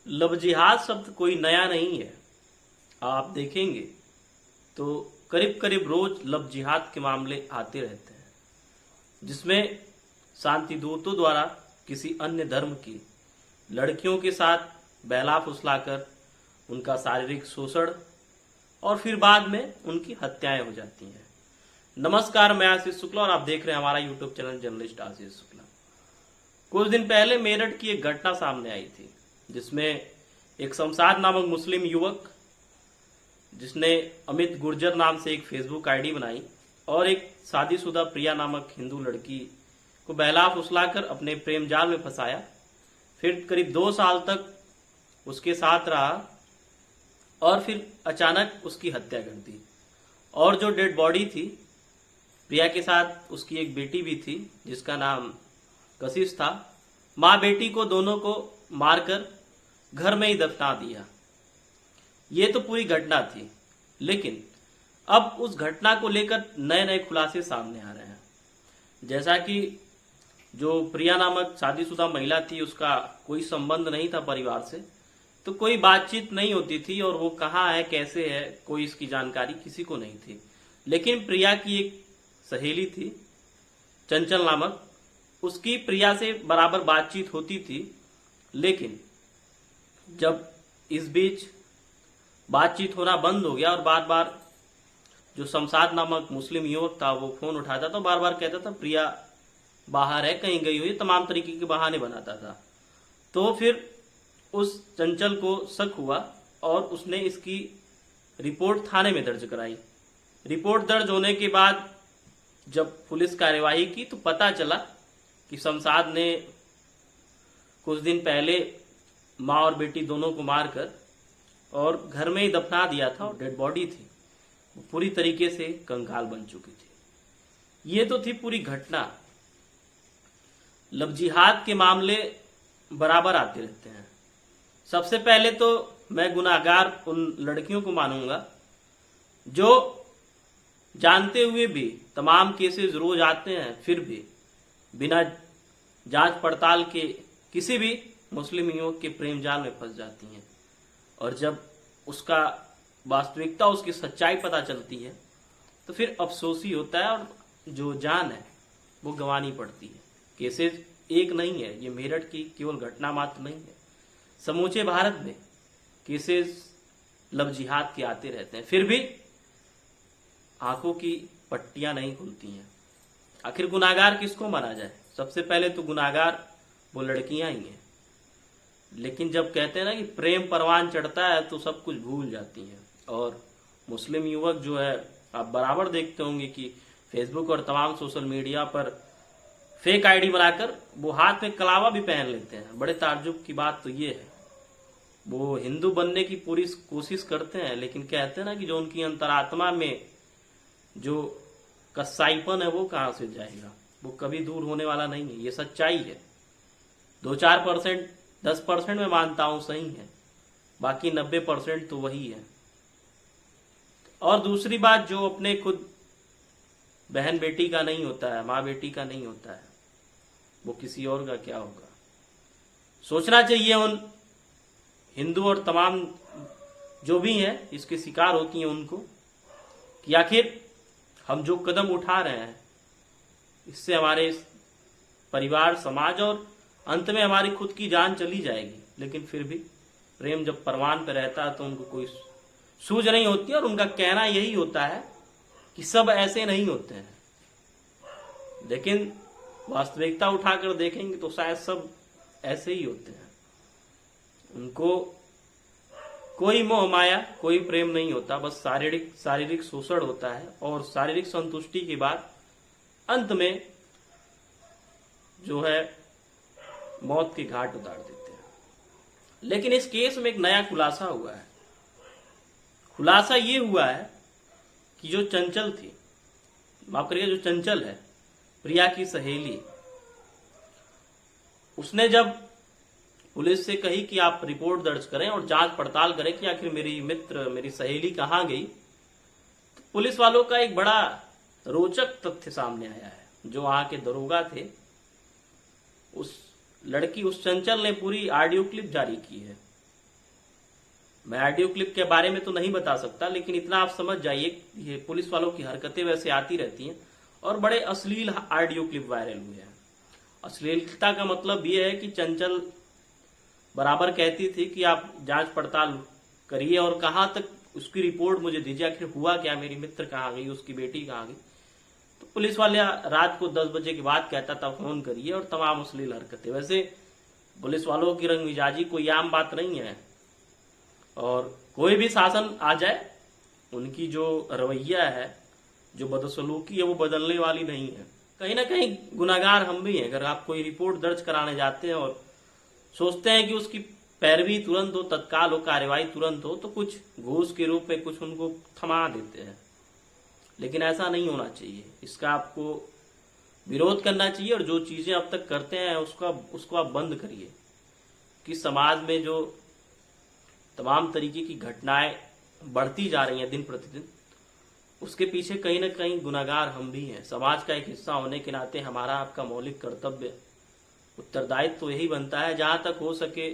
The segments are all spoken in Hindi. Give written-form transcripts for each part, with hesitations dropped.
लव जिहाद शब्द कोई नया नहीं है। आप देखेंगे तो करीब करीब रोज लव जिहाद के मामले आते रहते हैं, जिसमें शांति दूतों द्वारा किसी अन्य धर्म की लड़कियों के साथ बहला फुसलाकर उनका शारीरिक शोषण और फिर बाद में उनकी हत्याएं हो जाती हैं। नमस्कार, मैं आशीष शुक्ला और आप देख रहे हैं हमारा YouTube channel journalist Ashish Shukla. कुछ दिन पहले मेरठ की एक घटना सामने आई थी, जिसमें एक शमशाद नामक मुस्लिम युवक, जिसने अमित गुर्जर नाम से एक फेसबुक आईडी बनाई और एक शादीशुदा प्रिया नामक हिंदू लड़की को बहला फुसलाकर अपने प्रेम जाल में फंसाया। फिर करीब 2 साल तक उसके साथ रहा और फिर अचानक उसकी हत्या कर दी। और जो डेड बॉडी थी, प्रिया के साथ उसकी एक बेटी भी थी जिसका नाम कशिश था। माँ बेटी को दोनों को मारकर घर में ही दफना दिया। ये तो पूरी घटना थी, लेकिन अब उस घटना को लेकर नए नए खुलासे सामने आ रहे हैं। जैसा कि जो प्रिया नामक शादीशुदा महिला थी, उसका कोई संबंध नहीं था परिवार से, तो कोई बातचीत नहीं होती थी और वो कहाँ है, कैसे है, कोई इसकी जानकारी किसी को नहीं थी। लेकिन प्रिया की एक सहेली थी चंचल नामक, उसकी प्रिया से बराबर बातचीत होती थी। लेकिन जब इस बीच बातचीत होना बंद हो गया और बार बार जो शमशाद नामक मुस्लिम युवक था वो फोन उठाता था, बार बार कहता था प्रिया बाहर है, कहीं गई हुई, तमाम तरीके के बहाने बनाता था। तो फिर उस चंचल को शक हुआ और उसने इसकी रिपोर्ट थाने में दर्ज कराई। रिपोर्ट दर्ज होने के बाद जब पुलिस कार्यवाही की तो पता चला कि शमशाद ने कुछ दिन पहले माँ और बेटी दोनों को मारकर और घर में ही दफना दिया था और डेड बॉडी थी, वो पूरी तरीके से कंकाल बन चुकी थी। ये तो थी पूरी घटना। लव जिहाद के मामले बराबर आते रहते हैं। सबसे पहले तो मैं गुनाहगार उन लड़कियों को मानूंगा जो जानते हुए भी तमाम केसेस रोज आते हैं, फिर भी बिना जांच पड़ताल के किसी भी मुस्लिम युवक के प्रेम जाल में फंस जाती हैं। और जब उसका वास्तविकता, उसकी सच्चाई पता चलती है तो फिर अफसोस ही होता है और जो जान है वो गंवानी पड़ती है। केसेस एक नहीं है, ये मेरठ की केवल घटना मात्र नहीं है, समूचे भारत में केसेस लव जिहाद के आते रहते हैं, फिर भी आंखों की पट्टियां नहीं खुलती हैं। आखिर गुनाहगार किसको माना जाए? सबसे पहले तो गुनाहगार वो लड़कियां ही हैं। लेकिन जब कहते हैं ना कि प्रेम परवान चढ़ता है तो सब कुछ भूल जाती हैं। और मुस्लिम युवक जो है, आप बराबर देखते होंगे कि फेसबुक और तमाम सोशल मीडिया पर फेक आईडी बनाकर वो हाथ में कलावा भी पहन लेते हैं। बड़े ताज्जुब की बात तो ये है, वो हिंदू बनने की पूरी कोशिश करते हैं, लेकिन कहते हैं ना कि जो उनकी अंतरात्मा में जो कसाईपन है वो कहाँ से जाएगा, वो कभी दूर होने वाला नहीं है। ये सच्चाई है। 2-4%, 10% में मानता हूं सही है, बाकी 90% तो वही है। और दूसरी बात, जो अपने खुद बहन बेटी का नहीं होता है, माँ बेटी का नहीं होता है, वो किसी और का क्या होगा। सोचना चाहिए उन हिंदू और तमाम जो भी हैं इसके शिकार होती हैं उनको, कि आखिर हम जो कदम उठा रहे हैं इससे हमारे परिवार, समाज और अंत में हमारी खुद की जान चली जाएगी। लेकिन फिर भी प्रेम जब परवान पे रहता है तो उनको कोई सूझ नहीं होती। और उनका कहना यही होता है कि सब ऐसे नहीं होते हैं, लेकिन वास्तविकता उठाकर देखेंगे तो शायद सब ऐसे ही होते हैं। उनको कोई मोह माया, कोई प्रेम नहीं होता, बस शारीरिक शोषण होता है और शारीरिक संतुष्टि के बाद अंत में जो है मौत के घाट उतार देते हैं। लेकिन इस केस में एक नया खुलासा हुआ है। खुलासा ये हुआ है कि जो चंचल थी, माफ करिएगा, जो चंचल है प्रिया की सहेली, उसने जब पुलिस से कही कि आप रिपोर्ट दर्ज करें और जांच पड़ताल करें कि आखिर मेरी मित्र, मेरी सहेली कहाँ गई, तो पुलिस वालों का एक बड़ा रोचक तथ्य सामने आया है। जो वहां के दरोगा थे, उस लड़की, उस चंचल ने पूरी ऑडियो क्लिप जारी की है मैं ऑडियो क्लिप के बारे में तो नहीं बता सकता, लेकिन इतना आप समझ जाइए, ये पुलिस वालों की हरकतें वैसे आती रहती हैं और बड़े अश्लील ऑडियो क्लिप वायरल हुए हैं। अश्लीलता का मतलब ये है कि चंचल बराबर कहती थी कि आप जांच पड़ताल करिए और कहाँ तक उसकी रिपोर्ट मुझे दीजिए, आखिर हुआ क्या, मेरी मित्र कहाँ गई, उसकी बेटी कहाँ गई। तो पुलिस वाले रात को 10 बजे के बाद कहता था फोन करिए, और तमाम अश्लील हरकतें। वैसे पुलिस वालों की रंगमिजाजी कोई आम बात नहीं है, और कोई भी शासन आ जाए उनकी जो रवैया है, जो बदसलूकी है, वो बदलने वाली नहीं है। कहीं ना कहीं गुनाहगार हम भी हैं। अगर आप कोई रिपोर्ट दर्ज कराने जाते हैं और सोचते हैं कि उसकी पैरवी तुरंत हो, तत्काल हो, कार्यवाही तुरंत हो, तो कुछ घूस के रूप में कुछ उनको थमा देते हैं, लेकिन ऐसा नहीं होना चाहिए। इसका आपको विरोध करना चाहिए, और जो चीजें अब तक करते हैं उसको आप बंद करिए। कि समाज में जो तमाम तरीके की घटनाएं बढ़ती जा रही हैं दिन प्रतिदिन, उसके पीछे कहीं ना कहीं गुनाहगार हम भी हैं। समाज का एक हिस्सा होने के नाते हमारा आपका मौलिक कर्तव्य, उत्तरदायित्व तो यही बनता है, जहां तक हो सके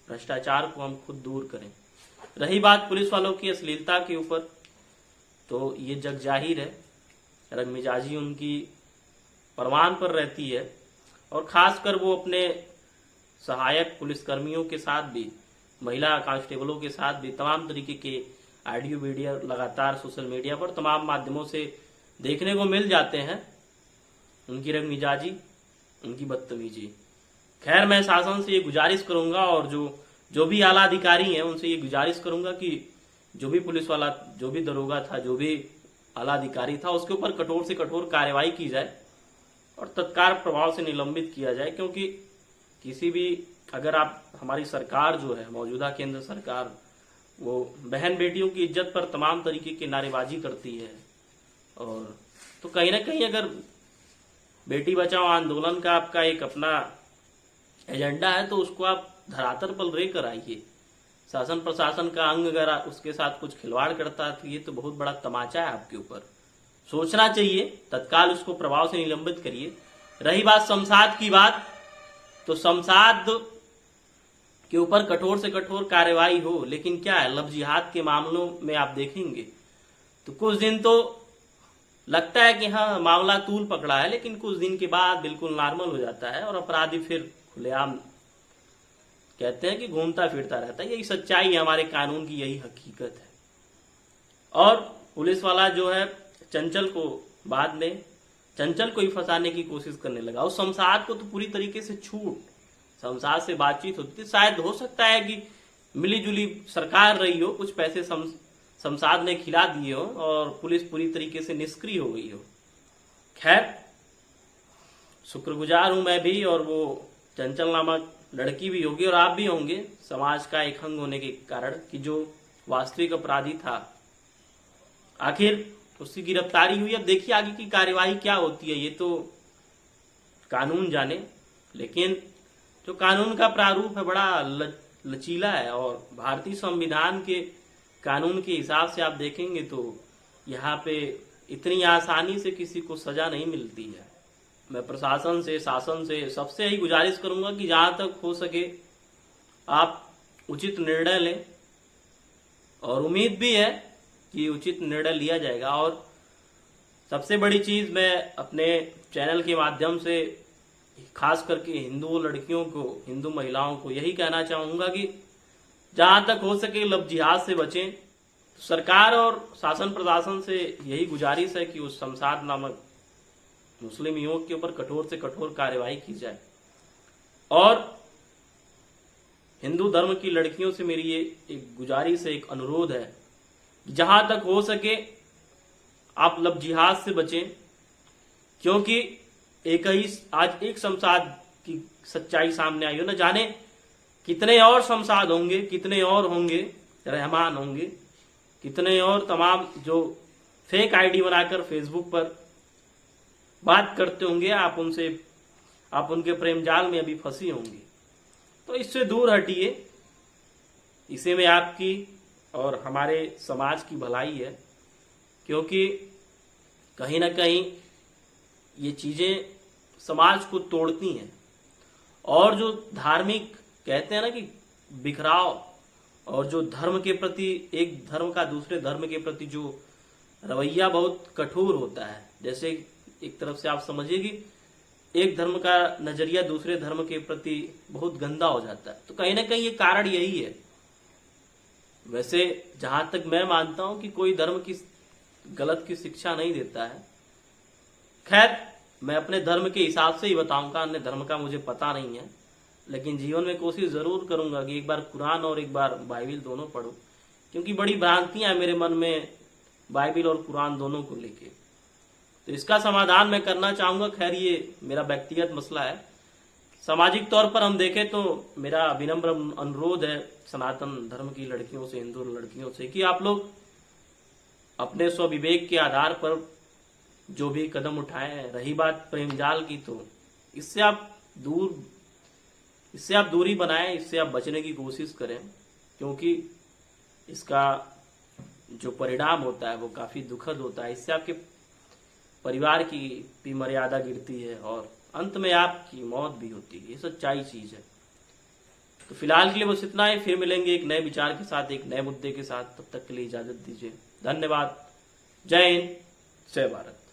भ्रष्टाचार को हम खुद दूर करें। रही बात पुलिस वालों की अश्लीलता के ऊपर, तो ये जग जाहिर है, रंगमिजाजी उनकी परवान पर रहती है, और खासकर वो अपने सहायक पुलिसकर्मियों के साथ भी, महिला कांस्टेबलों के साथ भी तमाम तरीके के ऑडियो वीडियो लगातार सोशल मीडिया पर तमाम माध्यमों से देखने को मिल जाते हैं। उनकी रंगमिजाजी, उनकी बदतमीजी। खैर, मैं शासन से ये गुजारिश करूंगा, और जो भी आला अधिकारी हैं उनसे ये गुजारिश करूंगा कि जो भी पुलिस वाला, जो भी दरोगा था, जो भी आला अधिकारी था, उसके ऊपर कठोर से कठोर कार्रवाई की जाए और तत्काल प्रभाव से निलंबित किया जाए। क्योंकि किसी भी, अगर आप, हमारी सरकार जो है, मौजूदा केंद्र सरकार, वो बहन बेटियों की इज्जत पर तमाम तरीके की नारेबाजी करती है, और तो कहीं ना कहीं अगर बेटी बचाओ आंदोलन का आपका एक अपना एजेंडा है, तो उसको आप धरातल पर लेकर आइए। शासन प्रशासन का अंग अगर उसके साथ कुछ खिलवाड़ करता है, तो ये तो बहुत बड़ा तमाचा है आपके ऊपर। सोचना चाहिए, तत्काल उसको प्रभाव से निलंबित करिए। रही बात शमशाद की बात, तो शमशाद के ऊपर कठोर से कठोर कार्यवाही हो, लेकिन क्या है, लव जिहाद के मामलों में आप देखेंगे तो कुछ दिन तो लगता है कि हाँ मामला तूल पकड़ा है, लेकिन कुछ दिन के बाद बिल्कुल नॉर्मल हो जाता है और अपराधी फिर खुलेआम, कहते हैं कि घूमता फिरता रहता है। यही सच्चाई है, हमारे कानून की यही हकीकत है। और पुलिस वाला जो है चंचल को, बाद में चंचल को ही फंसाने की कोशिश करने लगा। उस शमशाद को तो पूरी तरीके से छूट, शमशाद से बातचीत होती थी, शायद हो सकता है कि मिली जुली सरकार रही हो, कुछ पैसे शमशाद ने खिला दिए हो और पुलिस पूरी तरीके से निष्क्रिय हो गई हो। खैर, शुक्रगुजार हूं मैं भी, और वो चंचल नामक लड़की भी होगी, और आप भी होंगे, समाज का एक अंग होने के कारण, कि जो वास्तविक अपराधी था आखिर उसकी गिरफ्तारी हुई। अब देखिए आगे की कार्यवाही क्या होती है, ये तो कानून जाने। लेकिन जो कानून का प्रारूप है बड़ा लचीला है, और भारतीय संविधान के कानून के हिसाब से आप देखेंगे तो यहाँ पे इतनी आसानी से किसी को सजा नहीं मिलती है। मैं प्रशासन से, शासन से, सबसे यही गुजारिश करूंगा कि जहां तक हो सके आप उचित निर्णय लें, और उम्मीद भी है कि उचित निर्णय लिया जाएगा। और सबसे बड़ी चीज, मैं अपने चैनल के माध्यम से खास करके हिंदू लड़कियों को, हिंदू महिलाओं को यही कहना चाहूंगा कि जहां तक हो सके लव जिहाद से बचें। सरकार और शासन प्रशासन से यही गुजारिश है कि उस शमशाद नामक मुस्लिम युवक के ऊपर कठोर से कठोर कार्यवाही की जाए। और हिंदू धर्म की लड़कियों से मेरी ये एक गुजारिश है, एक अनुरोध है, जहां तक हो सके आप लव जिहाद से बचें। क्योंकि आज एक शमशाद की सच्चाई सामने आई हो, न जाने कितने और शमशाद होंगे, कितने और होंगे रहमान होंगे, कितने और तमाम जो फेक आईडी बनाकर फेसबुक पर बात करते होंगे, आप उनके प्रेम जाल में अभी फंसी होंगी। तो इससे दूर हटिए, इसे में आपकी और हमारे समाज की भलाई है। क्योंकि कहीं ना कहीं ये चीजें समाज को तोड़ती हैं, और जो धार्मिक, कहते हैं ना कि बिखराव, और जो धर्म के प्रति, एक धर्म का दूसरे धर्म के प्रति जो रवैया बहुत कठोर होता है। जैसे एक तरफ से आप समझिए कि एक धर्म का नजरिया दूसरे धर्म के प्रति बहुत गंदा हो जाता है, तो कहीं ना कहीं ये कारण यही है। वैसे जहां तक मैं मानता हूं कि कोई धर्म की गलत की शिक्षा नहीं देता है। खैर, मैं अपने धर्म के हिसाब से ही बताऊंगा, अन्य धर्म का मुझे पता नहीं है, लेकिन जीवन में कोशिश जरूर करूंगा कि एक बार कुरान और एक बार बाइबिल दोनों पढूं, क्योंकि बड़ी भ्रांतियां हैं मेरे मन में बाइबिल और कुरान दोनों को लेके। तो इसका समाधान मैं करना चाहूंगा। खैर, ये मेरा व्यक्तिगत मसला है। सामाजिक तौर पर हम देखें तो मेरा विनम्र अनुरोध है सनातन धर्म की लड़कियों से, हिंदू लड़कियों से, कि आप लोग अपने स्वविवेक के आधार पर जो भी कदम उठाएं। रही बात प्रेम जाल की, तो इससे आप दूरी बनाएं, इससे आप बचने की कोशिश करें, क्योंकि इसका जो परिणाम होता है वो काफी दुखद होता है। इससे आपके परिवार की भी मर्यादा गिरती है और अंत में आपकी मौत भी होती है। ये सच्चाई चीज है। तो फिलहाल के लिए बस इतना ही। फिर मिलेंगे एक नए विचार के साथ, एक नए मुद्दे के साथ। तब तक के लिए इजाजत दीजिए। धन्यवाद। जय हिंद, जय भारत।